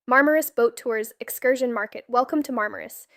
Marmaris Boat Tours Excursion Market. Welcome to Marmaris.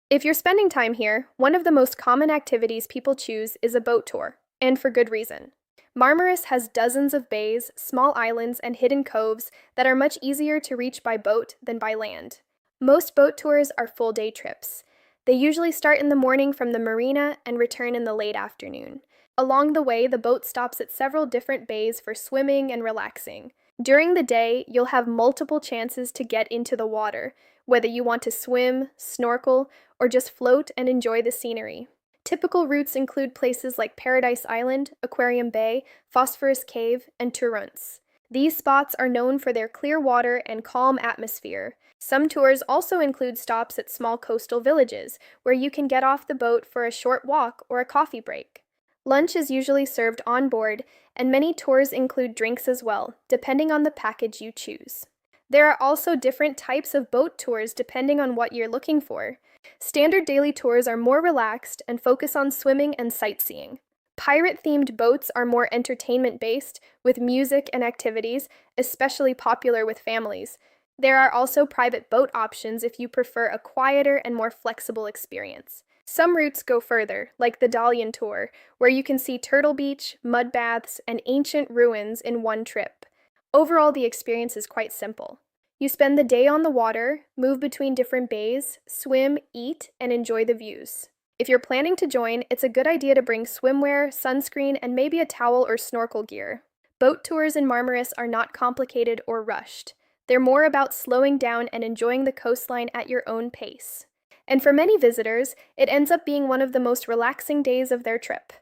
If you're spending time here, one of the most common activities people choose is a boat tour, and for good reason. Marmaris has dozens of bays, small islands, and hidden coves that are much easier to reach by boat than by land. Most boat tours are full-day trips. They usually start in the morning from the marina and return in the late afternoon. Along the way, the boat stops at several different bays for swimming and relaxing. During the day, you'll have multiple chances to get into the water, whether you want to swim, snorkel, or just float and enjoy the scenery. Typical routes include places like Paradise Island, Aquarium Bay, Phosphorus Cave, and Turunç. These spots are known for their clear water and calm atmosphere. Some tours also include stops at small coastal villages, where you can get off the boat for a short walk or a coffee break. Lunch is usually served on board, and many tours include drinks as well, depending on the package you choose. There are also different types of boat tours depending on what you're looking for. Standard daily tours are more relaxed and focus on swimming and sightseeing. Pirate-themed boats are more entertainment-based, with music and activities, especially popular with families. There are also private boat options if you prefer a quieter and more flexible experience. Some routes go further, like the Dalian Tour, where you can see Turtle Beach, mud baths, and ancient ruins in one trip. Overall, the experience is quite simple. You spend the day on the water, move between different bays, swim, eat, and enjoy the views. If you're planning to join, it's a good idea to bring swimwear, sunscreen, and maybe a towel or snorkel gear. Boat tours in Marmaris are not complicated or rushed. They're more about slowing down and enjoying the coastline at your own pace. And for many visitors, it ends up being one of the most relaxing days of their trip.